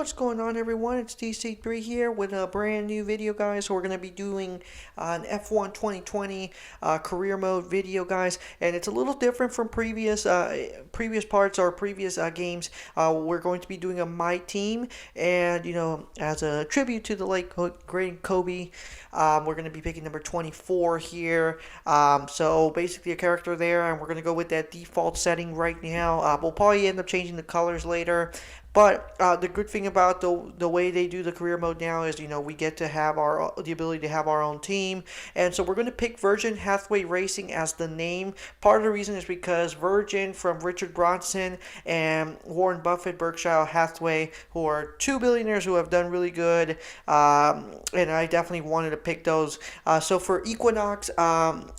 What's going on, everyone? It's DC3 here with a brand new video, guys. So we're going to be doing an F1 2020 career mode video, guys, and it's a little different from previous parts or previous games. We're going to be doing a My Team, and as a tribute to the late great Kobe, we're going to be picking number 24 here. So basically a character there, and we're going to go with that default setting right now. We'll probably end up changing the colors later. But the good thing about the way they do the career mode now is, we get to have the ability to have our own team. And so we're going to pick Virgin Hathaway Racing as the name. Part of the reason is because Virgin from Richard Branson and Warren Buffett, Berkshire Hathaway, who are two billionaires who have done really good. And I definitely wanted to pick those. So for Equinox,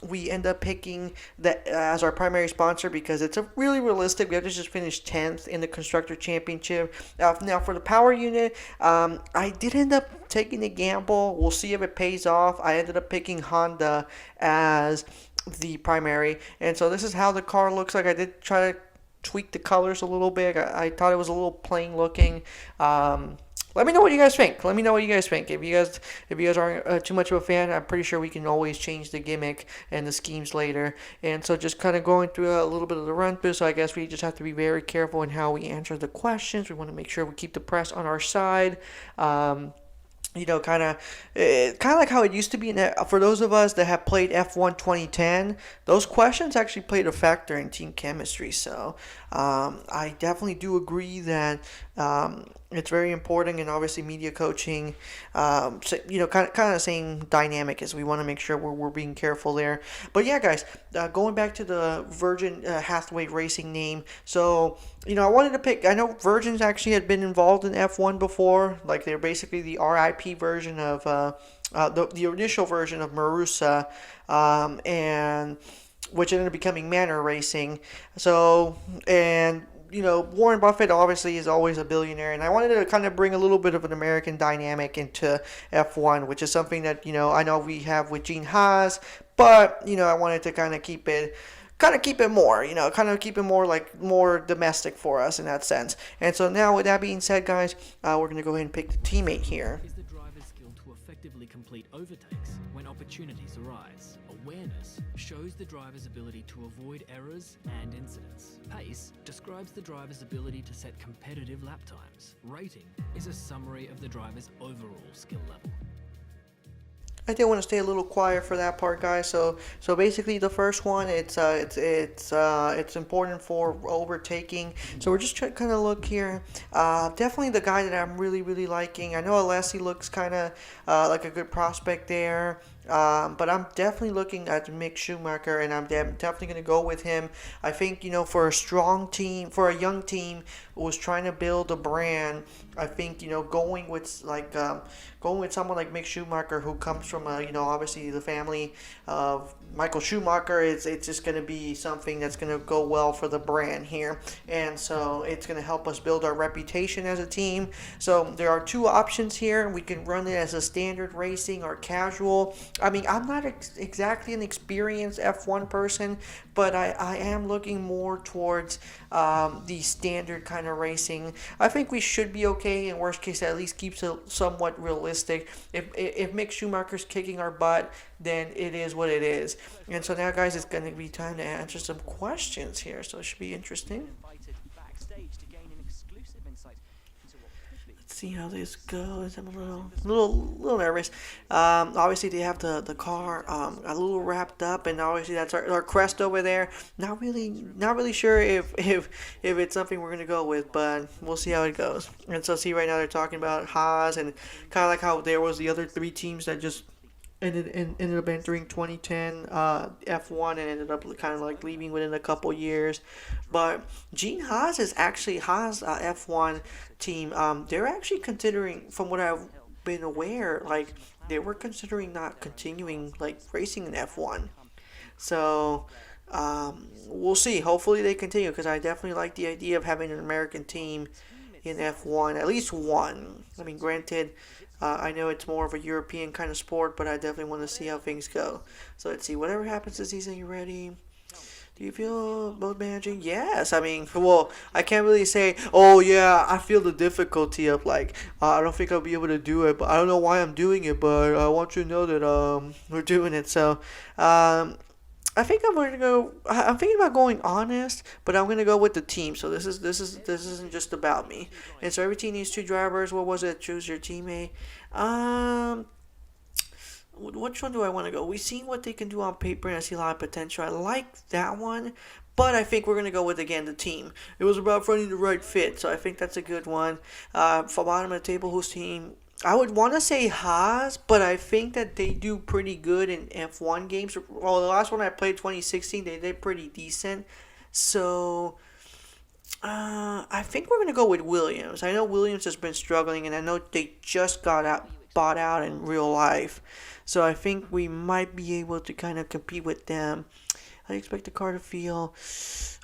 we end up picking that as our primary sponsor because it's a really realistic. We have to just finish 10th in the Constructor Championship. Now for the power unit, I did end up taking a gamble. We'll see if it pays off. I ended up picking Honda as the primary, and so this is how the car looks like. I did try to tweak the colors a little bit. I thought it was a little plain looking. Let me know what you guys think. If you guys aren't too much of a fan, I'm pretty sure we can always change the gimmick and the schemes later. And so just kind of going through a little bit of the run through. So I guess we just have to be very careful in how we answer the questions. We want to make sure we keep the press on our side. Kind of like how it used to be. For those of us that have played F1 2010, those questions actually played a factor in team chemistry. So I definitely do agree that it's very important, and obviously media coaching, kind of the same dynamic as we want to make sure we're being careful there. But yeah, guys, going back to the Virgin Hathaway Racing name. So I wanted to pick. I know Virgins actually had been involved in F1 before. Like they're basically the RIP version of the initial version of Marusa, and which ended up becoming Manor Racing. So Warren Buffett obviously is always a billionaire, and I wanted to kind of bring a little bit of an American dynamic into F1, which is something that I know we have with Gene Haas, but I wanted to kind of keep it more domestic for us in that sense. And so now, with that being said, guys, we're going to go ahead and pick the teammate here. Is the driver's skill to effectively complete overtakes when opportunities arise. Awareness shows the driver's ability to avoid errors and incidents. Pace describes the driver's ability to set competitive lap times. Rating is a summary of the driver's overall skill level. I did want to stay a little quiet for that part, guys. So basically, the first one, it's important for overtaking. So we're just trying to kind of look here. Definitely the guy that I'm really liking. I know Alessi looks kind of like a good prospect there. But I'm definitely looking at Mick Schumacher, and I'm definitely going to go with him. I think, for a strong team, for a young team who was trying to build a brand, I think, going with someone like Mick Schumacher, who comes from, obviously the family of Michael Schumacher, it's just going to be something that's going to go well for the brand here. And so it's going to help us build our reputation as a team. So there are two options here. We can run it as a standard racing or casual. I mean, I'm not exactly an experienced F1 person, but I am looking more towards the standard kind of racing. I think we should be okay. In worst case, at least keeps it somewhat realistic. If Mick Schumacher's kicking our butt, then it is what it is. And so now, guys, it's going to be time to answer some questions here. So it should be interesting. Let's see how this goes. I'm a little nervous. Obviously, they have the car a little wrapped up, and obviously that's our crest over there. Not really sure if it's something we're gonna go with, but we'll see how it goes. And so, see, right now they're talking about Haas, and kind of like how there was the other three teams that just ended up entering 2010 F1 and ended up kind of like leaving within a couple years. But Gene Haas is actually F1 team. They're actually considering, from what I've been aware, like they were considering not continuing like racing in F1. So we'll see. Hopefully they continue, because I definitely like the idea of having an American team in F1, at least one. I mean, granted, I know it's more of a European kind of sport, but I definitely want to see how things go. So let's see. Whatever happens this season, you ready? Do you feel mode managing? Yes. I mean, well, I can't really say, oh yeah, I feel the difficulty of like, I don't think I'll be able to do it, but I don't know why I'm doing it, but I want you to know that we're doing it. So, I think I'm gonna go. I'm thinking about going honest, but I'm gonna go with the team. So this isn't just about me. And so every team needs two drivers. What was it? Choose your teammate. Um, which one do I want to go? We've seen what they can do on paper, and I see a lot of potential. I like that one, but I think we're going to go with, again, the team. It was about finding the right fit, so I think that's a good one. For bottom of the table, whose team? I would want to say Haas, but I think that they do pretty good in F1 games. Well, the last one I played, 2016, they did pretty decent. So I think we're gonna go with Williams. I know Williams has been struggling, and I know they just got bought out in real life. So I think we might be able to kind of compete with them. I expect the car to feel.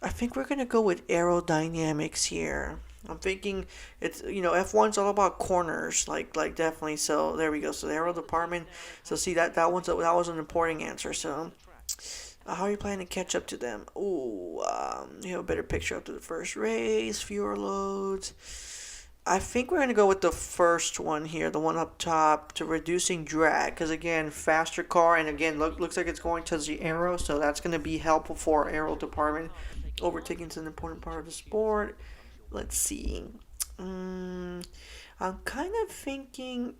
I think we're gonna go with aerodynamics here. I'm thinking it's F1's all about corners, like definitely. So there we go. So the aero department. So see that was an important answer. So. How are you planning to catch up to them? Ooh, you have a better picture after the first race, fewer loads. I think we're going to go with the first one here, the one up top, to reducing drag. Because, again, faster car, and again, looks like it's going towards the aero, so that's going to be helpful for our aero department. Overtaking is an important part of the sport. Let's see. I'm kind of thinking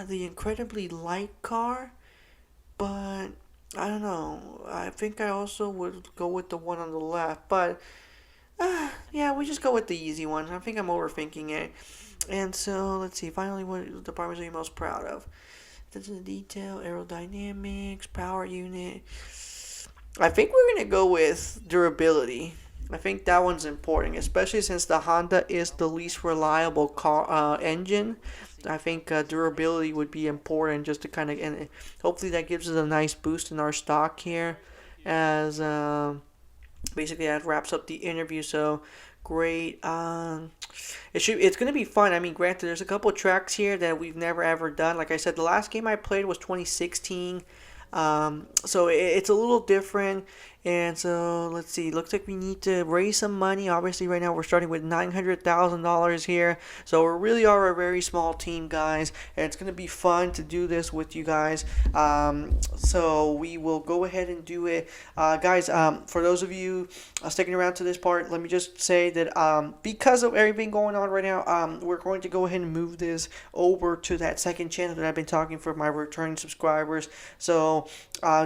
the incredibly light car, but I don't know. I think I also would go with the one on the left, but yeah, we just go with the easy one. I think I'm overthinking it. And so let's see. Finally, what departments are you most proud of? Attention to detail, aerodynamics, power unit. I think we're gonna go with durability. I think that one's important, especially since the Honda is the least reliable car engine. I think durability would be important just to kind of, and hopefully that gives us a nice boost in our stock here, as basically that wraps up the interview. So great. It's gonna be fun. I mean, granted, there's a couple of tracks here that we've never ever done. Like I said, the last game I played was 2016. So it's a little different. And so let's see. Looks like we need to raise some money. Obviously, right now we're starting with $900,000 here. So we really are a very small team, guys. And it's gonna be fun to do this with you guys. So we will go ahead and do it, guys. For those of you sticking around to this part, let me just say that because of everything going on right now, we're going to go ahead and move this over to that second channel that I've been talking for my returning subscribers. So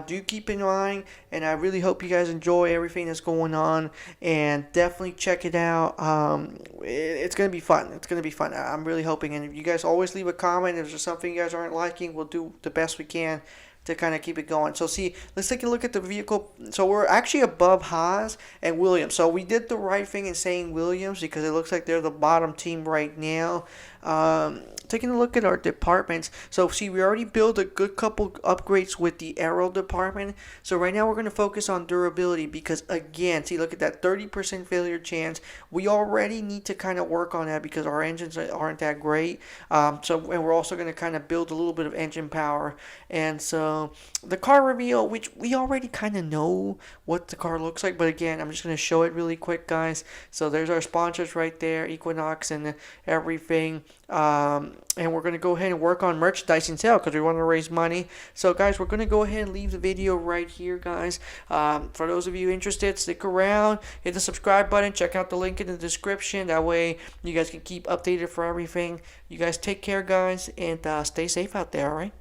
do keep in mind, and I really hope you guys enjoy everything that's going on, and definitely check it out. It's gonna be fun. It's gonna be fun. I'm really hoping. And if you guys always leave a comment, if there's something you guys aren't liking, we'll do the best we can to kind of keep it going. So see, let's take a look at the vehicle. So we're actually above Haas and Williams. So we did the right thing in saying Williams, because it looks like they're the bottom team right now. Taking a look at our departments. So see, we already built a good couple upgrades with the aero department. So right now we're going to focus on durability, because again, see, look at that 30% failure chance. We already need to kind of work on that because our engines aren't that great. And we're also going to kind of build a little bit of engine power. And so the car reveal, which we already kind of know what the car looks like, but again, I'm just going to show it really quick, guys. So there's our sponsors right there, Equinox and everything. And we're going to go ahead and work on merchandising sale because we want to raise money. So guys, we're going to go ahead and leave the video right here, guys. For those of you interested, stick around, hit the subscribe button, check out the link in the description. That way you guys can keep updated for everything. You guys take care, guys, and stay safe out there, all right?